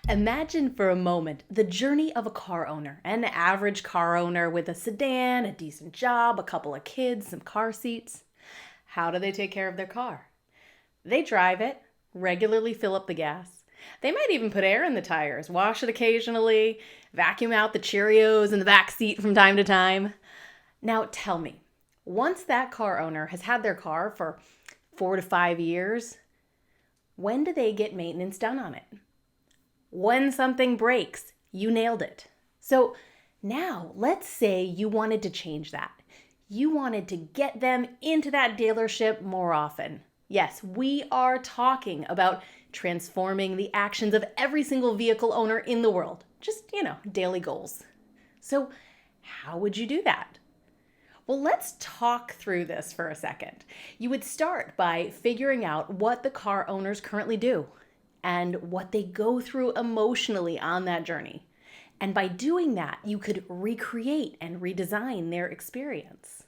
Imagine for a moment the journey of a car owner, an average car owner with a sedan, a decent job, a couple of kids, some car seats. How do they take care of their car? They drive it, regularly fill up the gas. They might even put air in the tires, wash it occasionally, vacuum out the Cheerios in the back seat from time to time. Now tell me, once that car owner has had their car for 4 to 5 years, when do they get maintenance done on it? When something breaks, you nailed it. So now let's say you wanted to change that. You wanted to get them into that dealership more often. Yes, we are talking about transforming the actions of every single vehicle owner in the world. Just, daily goals. So how would you do that? Well, let's talk through this for a second. You would start by figuring out what the car owners currently do and what they go through emotionally on that journey. And by doing that, you could recreate and redesign their experience.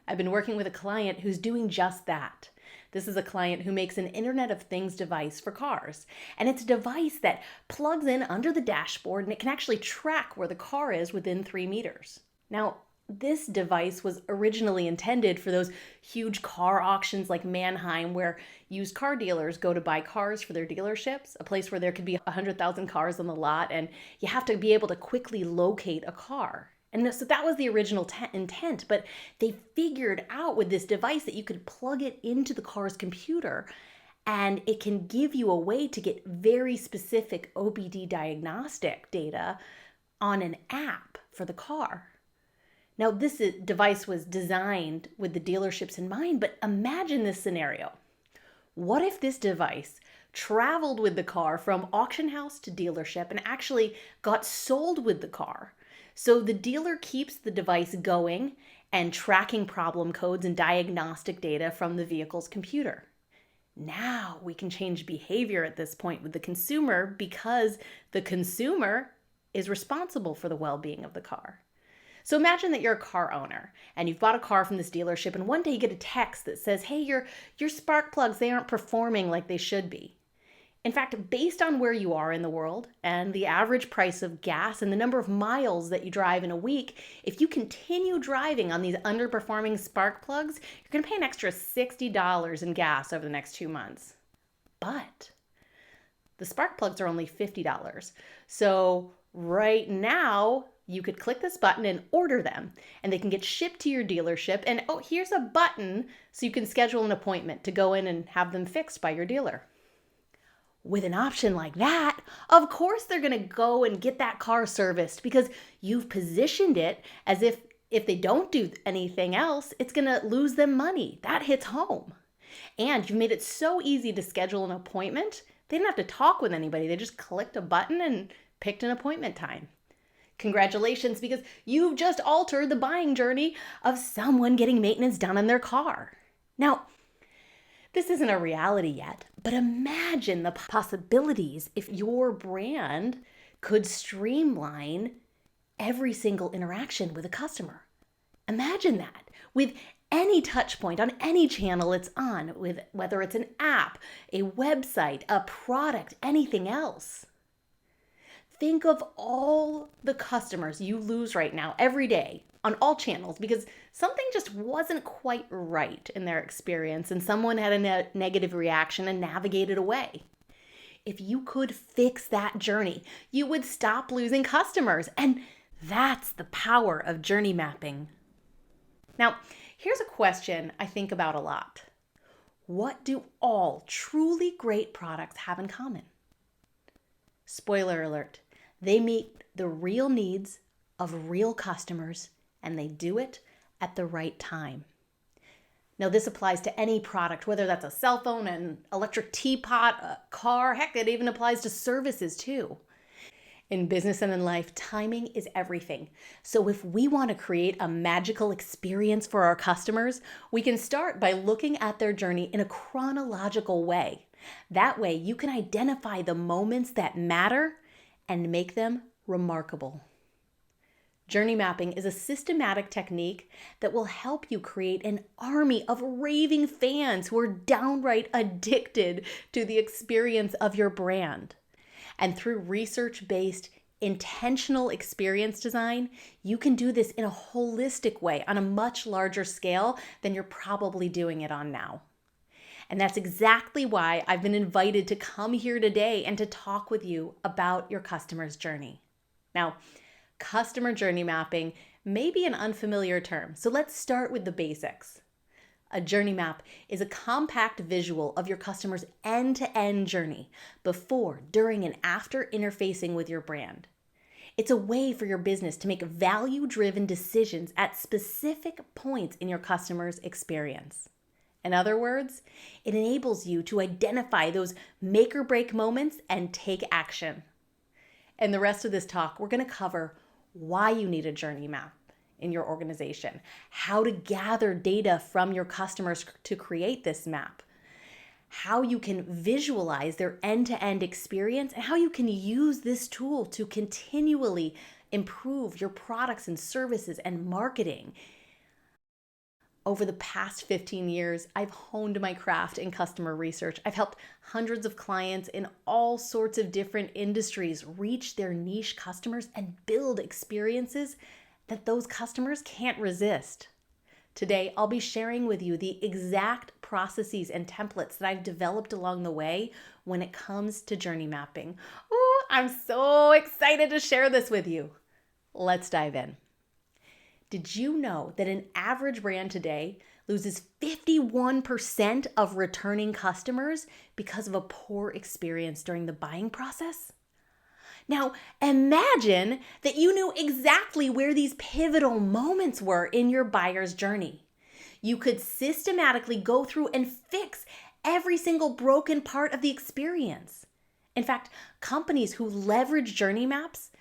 I've been working with a client who's doing just that. This is a client who makes an Internet of Things device for cars. And it's a device that plugs in under the dashboard and it can actually track where the car is within 3 meters. Now, this device was originally intended for those huge car auctions like Mannheim, where used car dealers go to buy cars for their dealerships, a place where there could be 100,000 cars on the lot, and you have to be able to quickly locate a car. And so that was the original intent, but they figured out with this device that you could plug it into the car's computer, and it can give you a way to get very specific OBD diagnostic data on an app for the car. Now, this device was designed with the dealerships in mind, but imagine this scenario. What if this device traveled with the car from auction house to dealership and actually got sold with the car? So the dealer keeps the device going and tracking problem codes and diagnostic data from the vehicle's computer. Now we can change behavior at this point with the consumer because the consumer is responsible for the well-being of the car. So imagine that you're a car owner and you've bought a car from this dealership, and one day you get a text that says, hey, your spark plugs, they aren't performing like they should be. In fact, based on where you are in the world and the average price of gas and the number of miles that you drive in a week, if you continue driving on these underperforming spark plugs, you're going to pay an extra $60 in gas over the next 2 months. But the spark plugs are only $50. So right now, you could click this button and order them, and they can get shipped to your dealership. And here's a button so you can schedule an appointment to go in and have them fixed by your dealer. With an option like that, of course they're going to go and get that car serviced because you've positioned it as if they don't do anything else, it's going to lose them money. That hits home. And you've made it so easy to schedule an appointment. They didn't have to talk with anybody. They just clicked a button and picked an appointment time. Congratulations, because you've just altered the buying journey of someone getting maintenance done on their car. Now, this isn't a reality yet, but imagine the possibilities if your brand could streamline every single interaction with a customer. Imagine that with any touch point on any channel it's on, with whether it's an app, a website, a product, anything else. Think of all the customers you lose right now every day on all channels because something just wasn't quite right in their experience and someone had a negative reaction and navigated away. If you could fix that journey, you would stop losing customers. And that's the power of journey mapping. Now, here's a question I think about a lot. What do all truly great products have in common? Spoiler alert. They meet the real needs of real customers, and they do it at the right time. Now, this applies to any product, whether that's a cell phone, an electric teapot, a car, heck, it even applies to services too. In business and in life, timing is everything. So if we want to create a magical experience for our customers, we can start by looking at their journey in a chronological way. That way, you can identify the moments that matter and make them remarkable. Journey mapping is a systematic technique that will help you create an army of raving fans who are downright addicted to the experience of your brand. And through research-based intentional experience design, you can do this in a holistic way on a much larger scale than you're probably doing it on now. And that's exactly why I've been invited to come here today and to talk with you about your customer's journey. Now, customer journey mapping may be an unfamiliar term, so let's start with the basics. A journey map is a compact visual of your customer's end-to-end journey before, during, and after interfacing with your brand. It's a way for your business to make value-driven decisions at specific points in your customer's experience. In other words, it enables you to identify those make or break moments and take action. In the rest of this talk, we're going to cover why you need a journey map in your organization, how to gather data from your customers to create this map, how you can visualize their end-to-end experience, and how you can use this tool to continually improve your products and services and marketing. Over the past 15 years, I've honed my craft in customer research. I've helped hundreds of clients in all sorts of different industries reach their niche customers and build experiences that those customers can't resist. Today, I'll be sharing with you the exact processes and templates that I've developed along the way when it comes to journey mapping. Ooh, I'm so excited to share this with you. Let's dive in. Did you know that an average brand today loses 51% of returning customers because of a poor experience during the buying process? Now, imagine that you knew exactly where these pivotal moments were in your buyer's journey. You could systematically go through and fix every single broken part of the experience. In fact, companies who leverage journey maps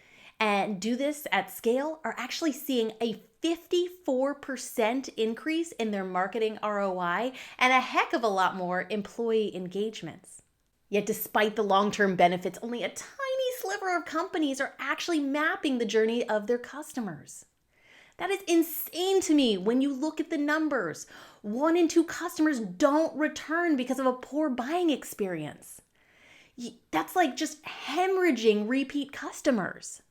and do this at scale are actually seeing a 54% increase in their marketing ROI and a heck of a lot more employee engagements. Yet despite the long-term benefits, only a tiny sliver of companies are actually mapping the journey of their customers. That is insane to me when you look at the numbers. 1 in 2 customers don't return because of a poor buying experience. That's like just hemorrhaging repeat customers.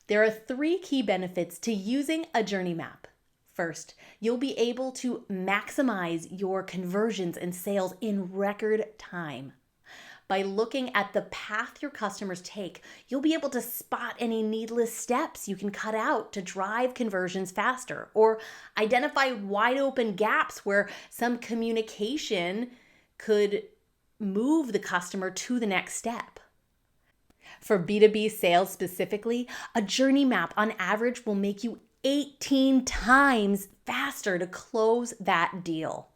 There are 3 key benefits to using a journey map. First, you'll be able to maximize your conversions and sales in record time. By looking at the path your customers take, you'll be able to spot any needless steps you can cut out to drive conversions faster, or identify wide open gaps where some communication could move the customer to the next step. For B2B sales specifically, a journey map on average will make you 18 times faster to close that deal.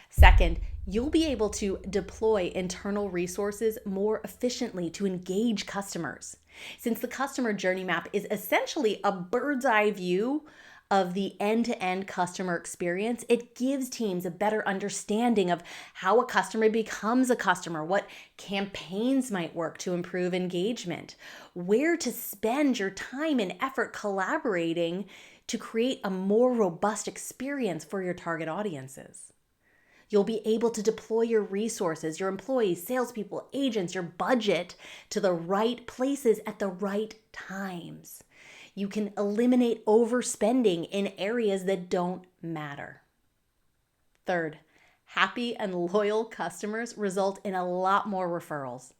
Second, you'll be able to deploy internal resources more efficiently to engage customers. Since the customer journey map is essentially a bird's eye view of the end-to-end customer experience, it gives teams a better understanding of how a customer becomes a customer, what campaigns might work to improve engagement, where to spend your time and effort collaborating to create a more robust experience for your target audiences. You'll be able to deploy your resources, your employees, salespeople, agents, your budget to the right places at the right times. You can eliminate overspending in areas that don't matter. Third, happy and loyal customers result in a lot more referrals.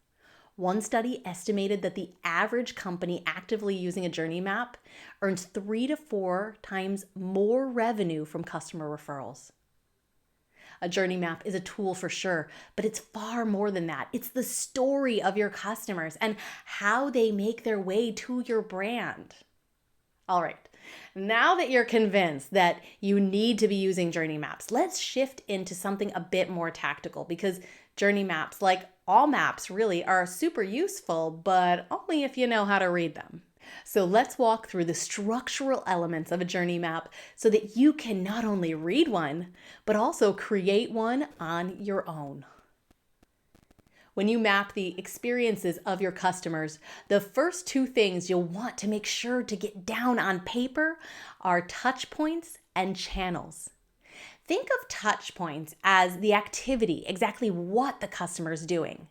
One study estimated that the average company actively using a journey map earns 3 to 4 times more revenue from customer referrals. A journey map is a tool for sure, but it's far more than that. It's the story of your customers and how they make their way to your brand. All right, now that you're convinced that you need to be using journey maps, let's shift into something a bit more tactical, because journey maps, like all maps really, are super useful, but only if you know how to read them. So let's walk through the structural elements of a journey map so that you can not only read one, but also create one on your own. When you map the experiences of your customers, the first 2 things you'll want to make sure to get down on paper are touch points and channels. Think of touch points as the activity, exactly what the customer is doing.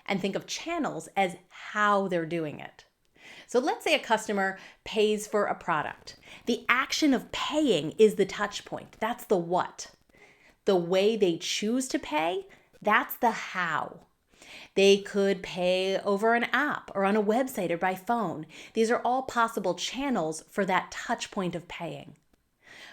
and think of channels as how they're doing it. So let's say a customer pays for a product. The action of paying is the touch point. That's the what. The way they choose to pay, that's the how. They could pay over an app or on a website or by phone. These are all possible channels for that touch point of paying.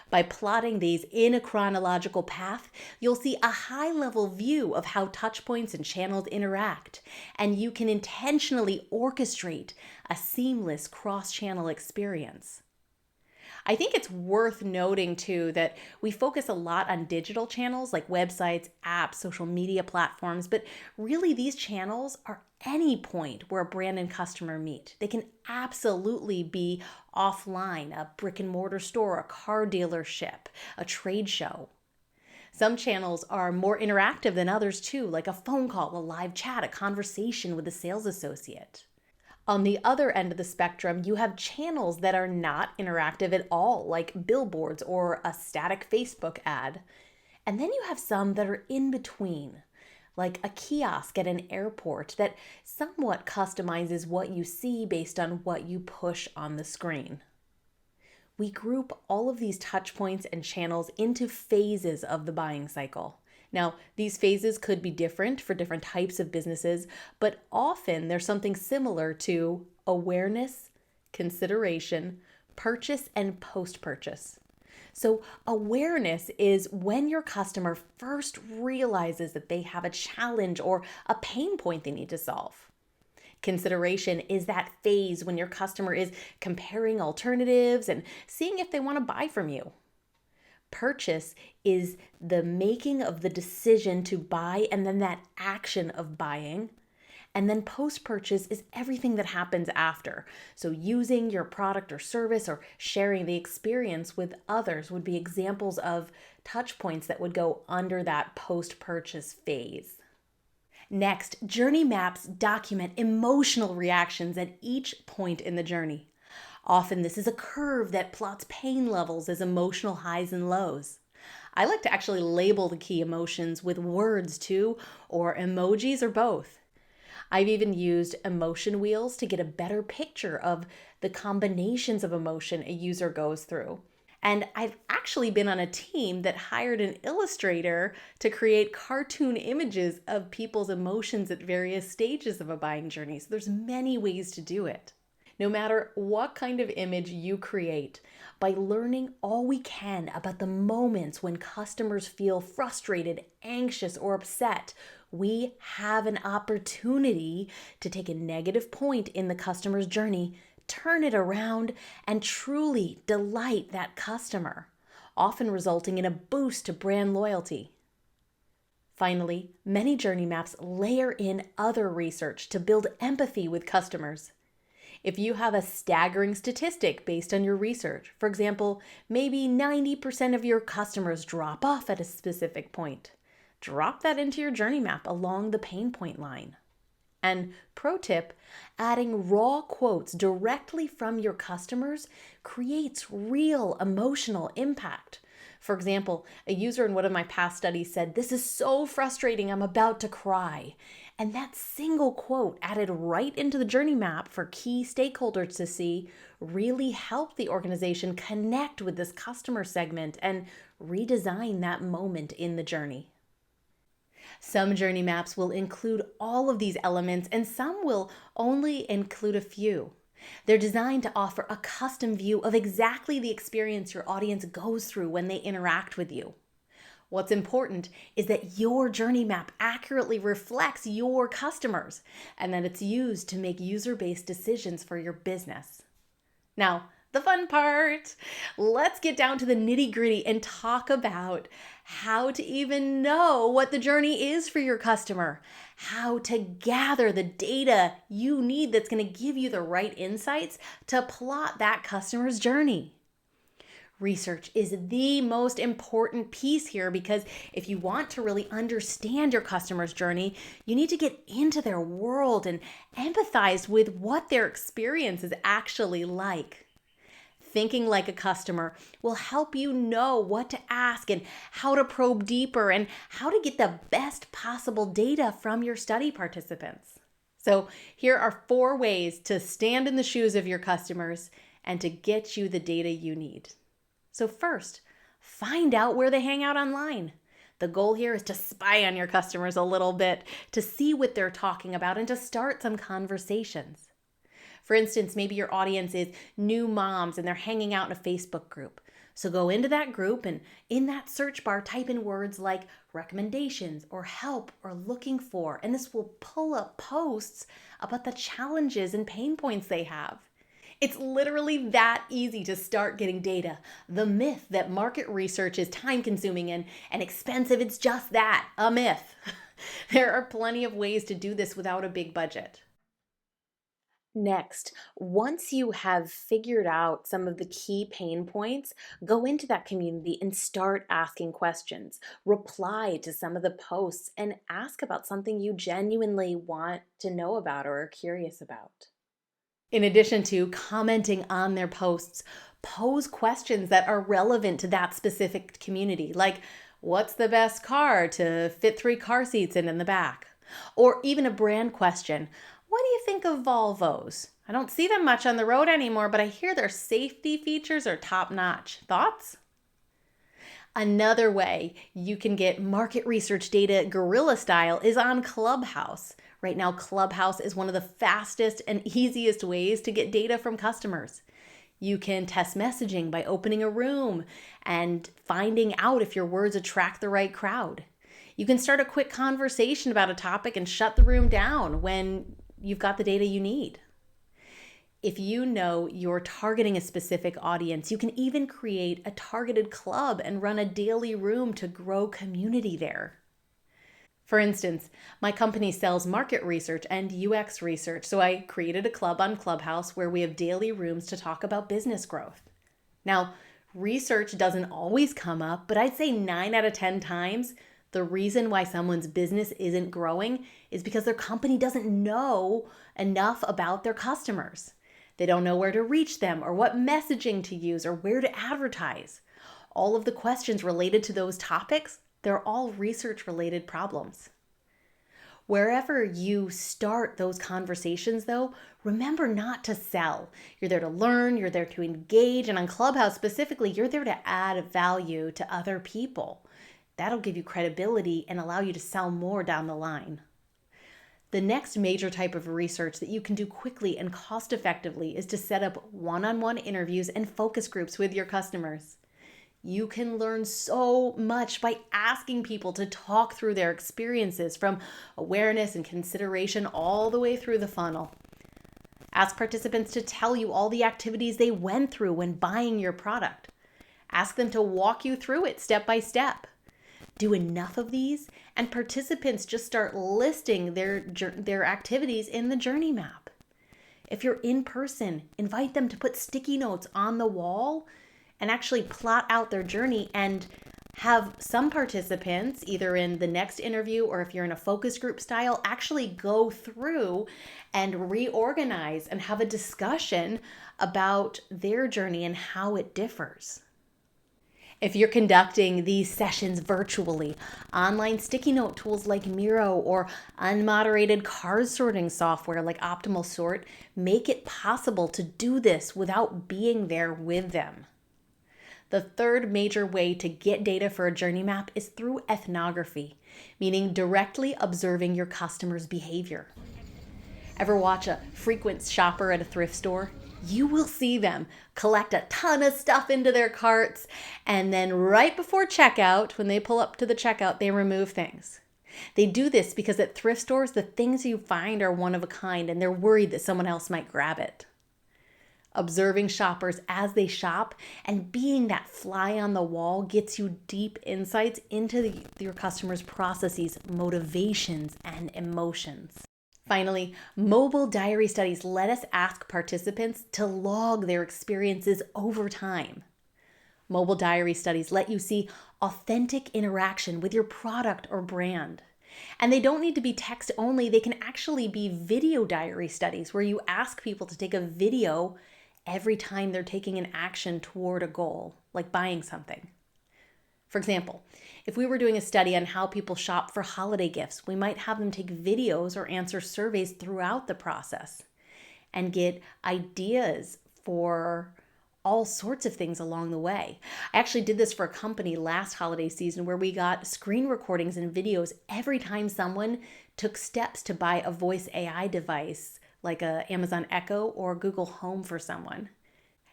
By plotting these in a chronological path, you'll see a high-level view of how touchpoints and channels interact, and you can intentionally orchestrate a seamless cross-channel experience. I think it's worth noting, too, that we focus a lot on digital channels like websites, apps, social media platforms, but really these channels are any point where a brand and customer meet. They can absolutely be offline, a brick and mortar store, a car dealership, a trade show. Some channels are more interactive than others, too, like a phone call, a live chat, a conversation with a sales associate. On the other end of the spectrum, you have channels that are not interactive at all, like billboards or a static Facebook ad. And then you have some that are in between, like a kiosk at an airport that somewhat customizes what you see based on what you push on the screen. We group all of these touch points and channels into phases of the buying cycle. Now, these phases could be different for different types of businesses, but often there's something similar to awareness, consideration, purchase, and post-purchase. So awareness is when your customer first realizes that they have a challenge or a pain point they need to solve. Consideration is that phase when your customer is comparing alternatives and seeing if they want to buy from you. Purchase is the making of the decision to buy and then that action of buying. And then post-purchase is everything that happens after. So using your product or service or sharing the experience with others would be examples of touch points that would go under that post-purchase phase. Next, journey maps document emotional reactions at each point in the journey. Often this is a curve that plots pain levels as emotional highs and lows. I like to actually label the key emotions with words too, or emojis or both. I've even used emotion wheels to get a better picture of the combinations of emotion a user goes through. And I've actually been on a team that hired an illustrator to create cartoon images of people's emotions at various stages of a buying journey. So there's many ways to do it. No matter what kind of image you create, by learning all we can about the moments when customers feel frustrated, anxious, or upset, we have an opportunity to take a negative point in the customer's journey, turn it around, and truly delight that customer, often resulting in a boost to brand loyalty. Finally, many journey maps layer in other research to build empathy with customers. If you have a staggering statistic based on your research, for example, maybe 90% of your customers drop off at a specific point, drop that into your journey map along the pain point line. And pro tip, adding raw quotes directly from your customers creates real emotional impact. For example, a user in one of my past studies said, "This is so frustrating, I'm about to cry." And that single quote added right into the journey map for key stakeholders to see really helped the organization connect with this customer segment and redesign that moment in the journey. Some journey maps will include all of these elements and some will only include a few. They're designed to offer a custom view of exactly the experience your audience goes through when they interact with you. What's important is that your journey map accurately reflects your customers and that it's used to make user-based decisions for your business. Now, the fun part. Let's get down to the nitty-gritty and talk about how to even know what the journey is for your customer, how to gather the data you need that's going to give you the right insights to plot that customer's journey. Research is the most important piece here because if you want to really understand your customer's journey, you need to get into their world and empathize with what their experience is actually like. thinking like a customer will help you know what to ask and how to probe deeper and how to get the best possible data from your study participants. So here are 4 ways to stand in the shoes of your customers and to get you the data you need. So first, find out where they hang out online. The goal here is to spy on your customers a little bit, to see what they're talking about, and to start some conversations. For instance, maybe your audience is new moms and they're hanging out in a Facebook group. So go into that group and in that search bar, type in words like recommendations or help or looking for, and this will pull up posts about the challenges and pain points they have. It's literally that easy to start getting data. The myth that market research is time-consuming and expensive, it's just that, a myth. There are plenty of ways to do this without a big budget. Next, once you have figured out some of the key pain points, go into that community and start asking questions. Reply to some of the posts and ask about something you genuinely want to know about or are curious about. In addition to commenting on their posts, pose questions that are relevant to that specific community, like what's the best car to fit 3 car seats in the back? Or even a brand question, what do you think of Volvos? I don't see them much on the road anymore, but I hear their safety features are top-notch. Thoughts? Another way you can get market research data guerrilla style is on Clubhouse. Right now, Clubhouse is one of the fastest and easiest ways to get data from customers. You can test messaging by opening a room and finding out if your words attract the right crowd. You can start a quick conversation about a topic and shut the room down when you've got the data you need. If you know you're targeting a specific audience, you can even create a targeted club and run a daily room to grow community there. For instance, my company sells market research and UX research, so I created a club on Clubhouse where we have daily rooms to talk about business growth. Now, research doesn't always come up, but I'd say 9 out of 10 times, the reason why someone's business isn't growing is because their company doesn't know enough about their customers. They don't know where to reach them or what messaging to use or where to advertise. All of the questions related to those topics, they're all research-related problems. Wherever you start those conversations, though, remember not to sell. You're there to learn, you're there to engage, and on Clubhouse specifically, you're there to add value to other people. That'll give you credibility and allow you to sell more down the line. The next major type of research that you can do quickly and cost-effectively is to set up one-on-one interviews and focus groups with your customers. You can learn so much by asking people to talk through their experiences from awareness and consideration all the way through the funnel. Ask participants to tell you all the activities they went through when buying your product. Ask them to walk you through it step by step. Do enough of these, and participants just start listing their activities in the journey map. If you're in person, invite them to put sticky notes on the wall and actually plot out their journey, and have some participants, either in the next interview or if you're in a focus group style, actually go through and reorganize and have a discussion about their journey and how it differs. If you're conducting these sessions virtually, online sticky note tools like Miro or unmoderated card sorting software like Optimal Sort make it possible to do this without being there with them. The third major way to get data for a journey map is through ethnography, meaning directly observing your customer's behavior. Ever watch a frequent shopper at a thrift store? You will see them collect a ton of stuff into their carts, and then right before checkout, when they pull up to the checkout, they remove things. They do this because at thrift stores, the things you find are one of a kind, and they're worried that someone else might grab it. Observing shoppers as they shop and being that fly on the wall gets you deep insights into your customers' processes, motivations, and emotions. Finally, mobile diary studies let us ask participants to log their experiences over time. Mobile diary studies let you see authentic interaction with your product or brand. And they don't need to be text only, they can actually be video diary studies where you ask people to take a video every time they're taking an action toward a goal, like buying something. For example, if we were doing a study on how people shop for holiday gifts, we might have them take videos or answer surveys throughout the process and get ideas for all sorts of things along the way. I actually did this for a company last holiday season where we got screen recordings and videos every time someone took steps to buy a voice AI device like a Amazon Echo or Google Home for someone.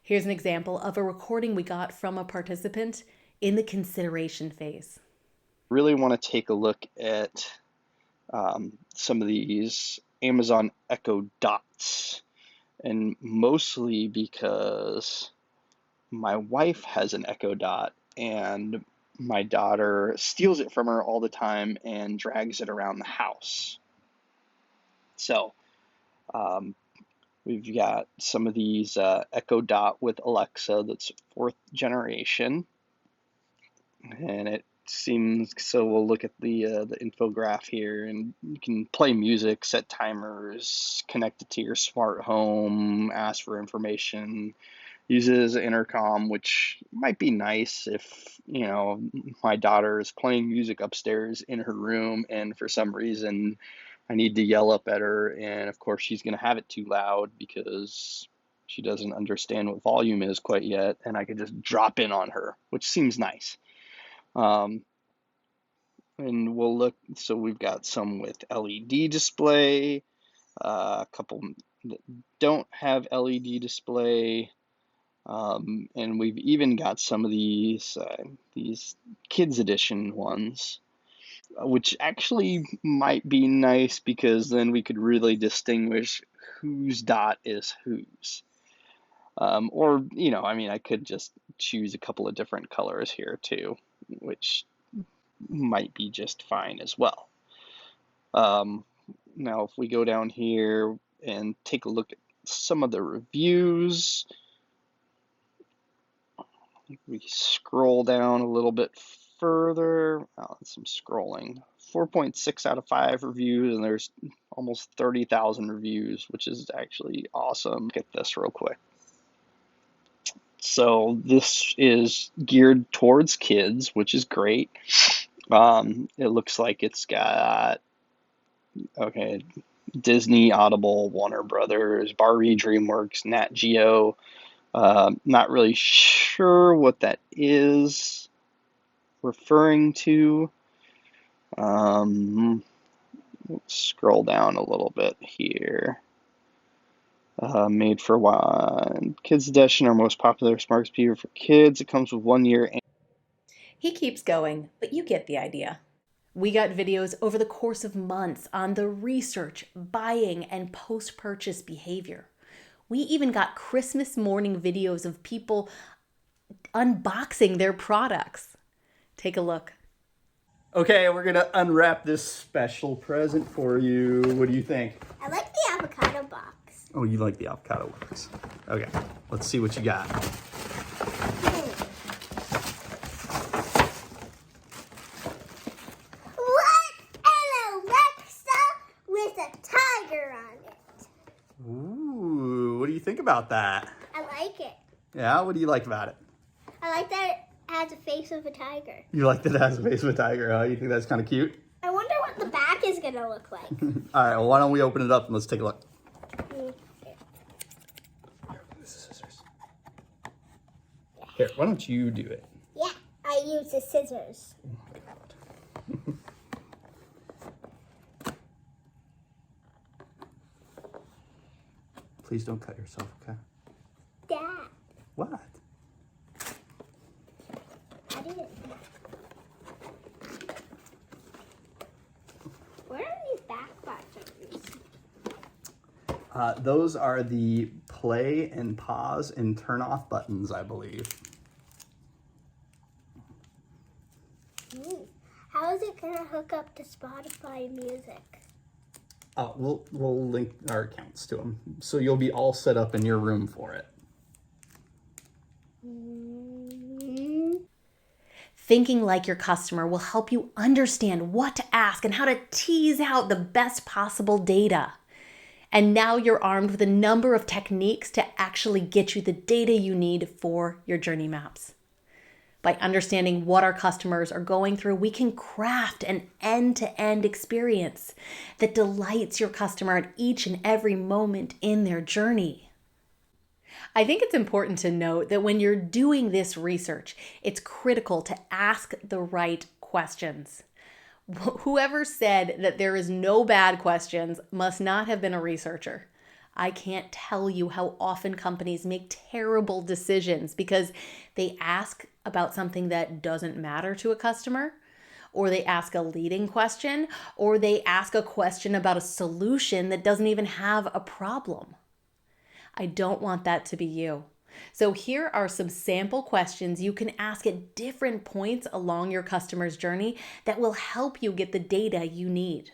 Here's an example of a recording we got from a participant in the consideration phase. Really want to take a look at some of these Amazon Echo Dots, and mostly because my wife has an Echo Dot and my daughter steals it from her all the time and drags it around the house. So we've got some of these Echo Dot with Alexa that's 4th generation, and it seems so. We'll look at the infograph here, and you can play music, set timers, connect it to your smart home, ask for information, uses intercom, which might be nice if, you know, my daughter is playing music upstairs in her room and for some reason I need to yell up at her, and of course she's going to have it too loud because she doesn't understand what volume is quite yet, and I could just drop in on her, which seems nice. And we'll look, so we've got some with LED display, a couple that don't have LED display, and we've even got some of these kids edition ones, which actually might be nice because then we could really distinguish whose dot is whose. Or, you know, I mean, I could just choose a couple of different colors here too, which might be just fine as well. Now, if we go down here and take a look at some of the reviews, we scroll down a little bit further. Some scrolling. 4.6 out of 5 reviews, and there's almost 30,000 reviews, which is actually awesome. Look at this real quick. So this is geared towards kids, which is great. It looks like it's got, okay, Disney, Audible, Warner Brothers, Barbie, DreamWorks, Nat Geo. Not really sure what that is referring to. Let's scroll down a little bit here. Made for one. Kids Edition, our most popular smart speaker for kids. It comes with 1 year. He keeps going, but you get the idea. We got videos over the course of months on the research, buying, and post-purchase behavior. We even got Christmas morning videos of people unboxing their products. Take a look. Okay, we're gonna unwrap this special present for you. What do you think? I like the avocado box. Oh, you like the avocado box. Okay, let's see what you got. What? An Alexa with a tiger on it. Ooh, what do you think about that? I like it. Yeah, what do you like about it? I like that it has a face of a tiger. You like that it has a face of a tiger, huh? You think that's kind of cute? I wonder what the back is going to look like. All right, well, why don't we open it up and let's take a look. Here, why don't you do it? Yeah, I use the scissors. Please don't cut yourself, okay? Dad, What? I didn't. Where are these back buttons? Those are the play and pause and turn off buttons, I believe. How is it going to hook up to Spotify music? We'll link our accounts to them, so you'll be all set up in your room for it. Thinking like your customer will help you understand what to ask and how to tease out the best possible data. And now you're armed with a number of techniques to actually get you the data you need for your journey maps. By understanding what our customers are going through, we can craft an end-to-end experience that delights your customer at each and every moment in their journey. I think it's important to note that when you're doing this research, it's critical to ask the right questions. Whoever said that there is no bad questions must not have been a researcher. I can't tell you how often companies make terrible decisions because they ask about something that doesn't matter to a customer, or they ask a leading question, or they ask a question about a solution that doesn't even have a problem. I don't want that to be you. So here are some sample questions you can ask at different points along your customer's journey that will help you get the data you need.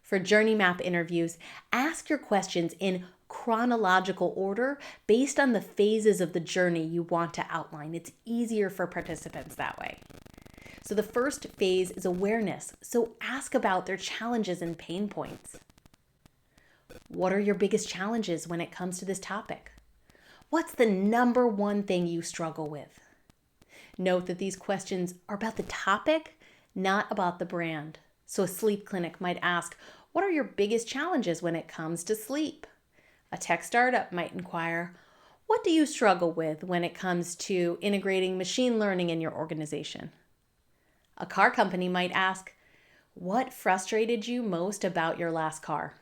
For journey map interviews, ask your questions in chronological order based on the phases of the journey you want to outline. It's easier for participants that way. So the first phase is awareness. So ask about their challenges and pain points. What are your biggest challenges when it comes to this topic? What's the number one thing you struggle with? Note that these questions are about the topic, not about the brand. So a sleep clinic might ask, what are your biggest challenges when it comes to sleep? A tech startup might inquire, what do you struggle with when it comes to integrating machine learning in your organization? A car company might ask, what frustrated you most about your last car?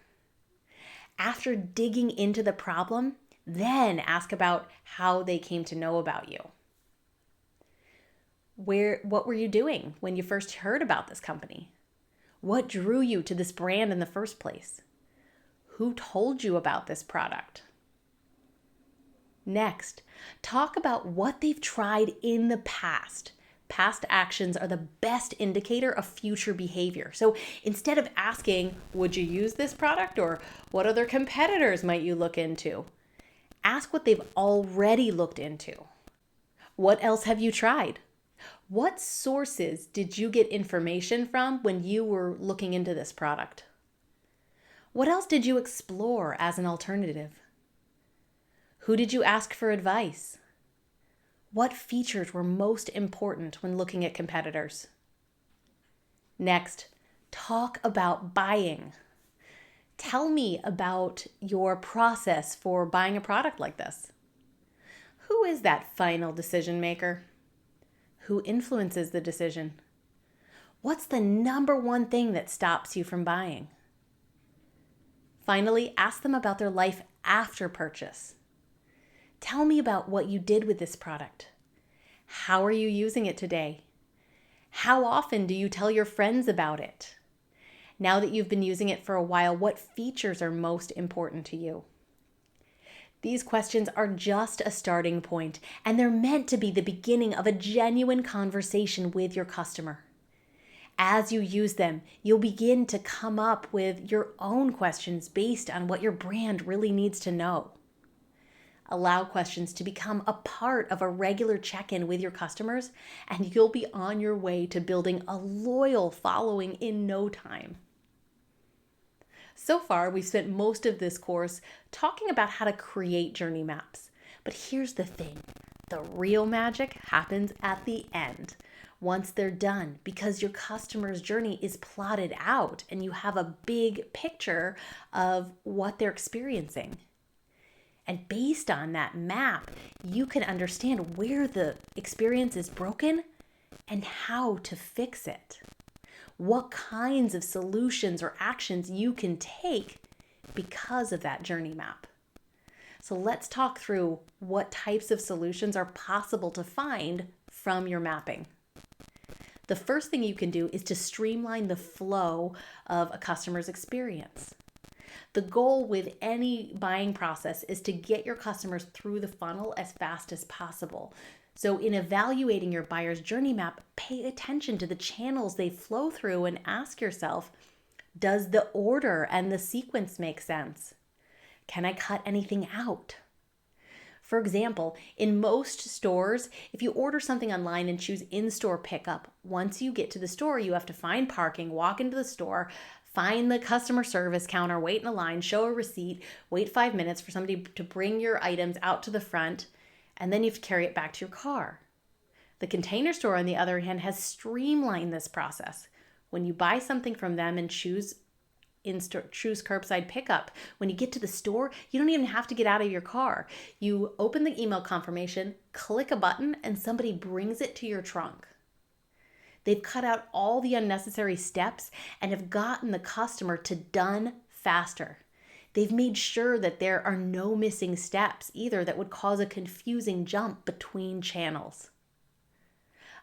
After digging into the problem, then ask about how they came to know about you. What were you doing when you first heard about this company? What drew you to this brand in the first place? Who told you about this product? Next, talk about what they've tried in the past. Past actions are the best indicator of future behavior. So instead of asking, would you use this product, or what other competitors might you look into? Ask what they've already looked into. What else have you tried? What sources did you get information from when you were looking into this product? What else did you explore as an alternative? Who did you ask for advice? What features were most important when looking at competitors? Next, talk about buying. Tell me about your process for buying a product like this. Who is that final decision maker? Who influences the decision? What's the number one thing that stops you from buying? Finally, ask them about their life after purchase. Tell me about what you did with this product. How are you using it today? How often do you tell your friends about it? Now that you've been using it for a while, what features are most important to you? These questions are just a starting point, and they're meant to be the beginning of a genuine conversation with your customer. As you use them, you'll begin to come up with your own questions based on what your brand really needs to know. Allow questions to become a part of a regular check-in with your customers, and you'll be on your way to building a loyal following in no time. So far, we've spent most of this course talking about how to create journey maps. But here's the thing. The real magic happens at the end, once they're done, because your customer's journey is plotted out and you have a big picture of what they're experiencing. And based on that map, you can understand where the experience is broken and how to fix it. What kinds of solutions or actions you can take because of that journey map. So let's talk through what types of solutions are possible to find from your mapping. The first thing you can do is to streamline the flow of a customer's experience. The goal with any buying process is to get your customers through the funnel as fast as possible. So in evaluating your buyer's journey map, pay attention to the channels they flow through and ask yourself, does the order and the sequence make sense? Can I cut anything out? For example, in most stores, if you order something online and choose in-store pickup, once you get to the store, you have to find parking, walk into the store, Find the customer service counter, wait in a line, show a receipt, wait 5 minutes for somebody to bring your items out to the front, and then you have to carry it back to your car. The Container Store, on the other hand, has streamlined this process. When you buy something from them and choose curbside pickup, when you get to the store, you don't even have to get out of your car. You open the email confirmation, click a button, and somebody brings it to your trunk. They've cut out all the unnecessary steps and have gotten the customer to done faster. They've made sure that there are no missing steps either that would cause a confusing jump between channels.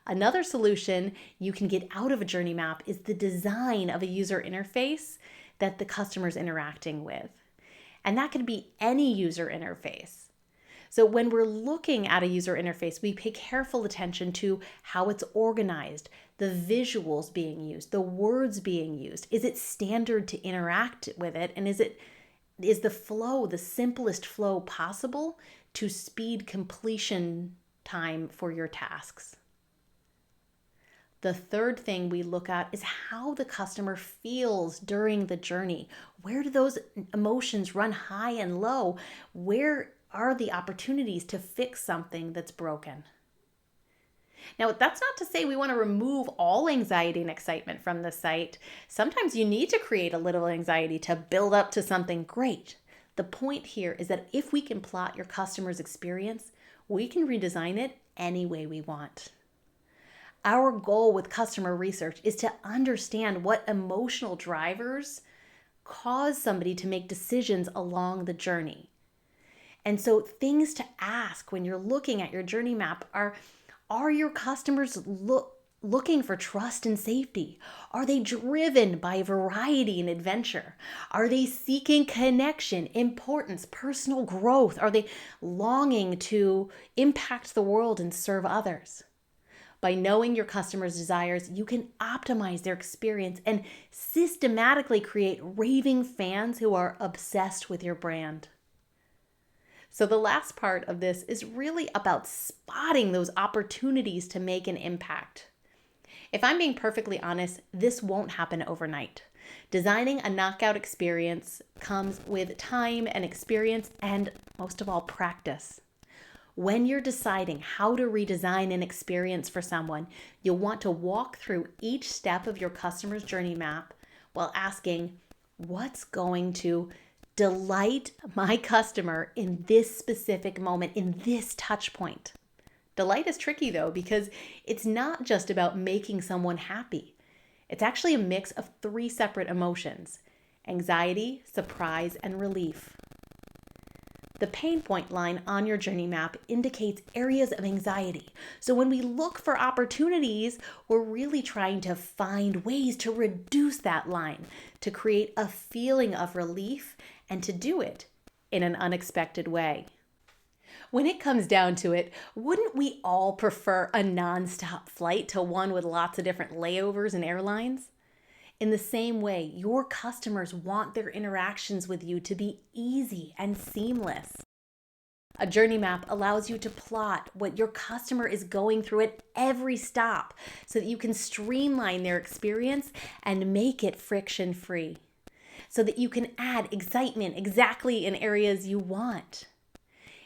Another solution you can get out of a journey map is the design of a user interface that the customer is interacting with. And that could be any user interface. So when we're looking at a user interface, we pay careful attention to how it's organized, the visuals being used, the words being used. Is it standard to interact with it? And is the flow the simplest flow possible to speed completion time for your tasks? The third thing we look at is how the customer feels during the journey. Where do those emotions run high and low? Where are the opportunities to fix something that's broken? Now, that's not to say we want to remove all anxiety and excitement from the site. Sometimes you need to create a little anxiety to build up to something great. The point here is that if we can plot your customer's experience, we can redesign it any way we want. Our goal with customer research is to understand what emotional drivers cause somebody to make decisions along the journey. And so things to ask when you're looking at your journey map are your customers looking for trust and safety? Are they driven by variety and adventure? Are they seeking connection, importance, personal growth? Are they longing to impact the world and serve others? By knowing your customers' desires, you can optimize their experience and systematically create raving fans who are obsessed with your brand. So the last part of this is really about spotting those opportunities to make an impact. If I'm being perfectly honest, this won't happen overnight. Designing a knockout experience comes with time and experience and, most of all, practice. When you're deciding how to redesign an experience for someone, you'll want to walk through each step of your customer's journey map while asking, what's going to delight my customer in this specific moment, in this touch point? Delight is tricky though, because it's not just about making someone happy. It's actually a mix of 3 separate emotions: anxiety, surprise, and relief. The pain point line on your journey map indicates areas of anxiety. So when we look for opportunities, we're really trying to find ways to reduce that line, to create a feeling of relief, and to do it in an unexpected way. When it comes down to it, wouldn't we all prefer a nonstop flight to one with lots of different layovers and airlines? In the same way, your customers want their interactions with you to be easy and seamless. A journey map allows you to plot what your customer is going through at every stop so that you can streamline their experience and make it friction-free, so that you can add excitement exactly in areas you want.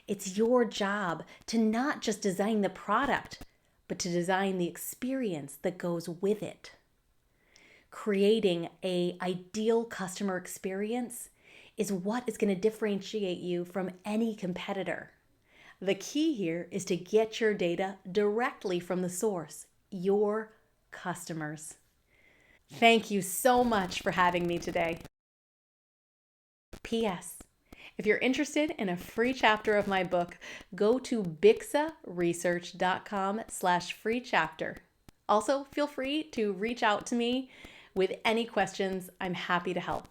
It's your job to not just design the product, but to design the experience that goes with it. Creating an ideal customer experience is what is going to differentiate you from any competitor. The key here is to get your data directly from the source, your customers. Thank you so much for having me today. P.S. If you're interested in a free chapter of my book, go to bixaresearch.com/free chapter. Also, feel free to reach out to me with any questions. I'm happy to help.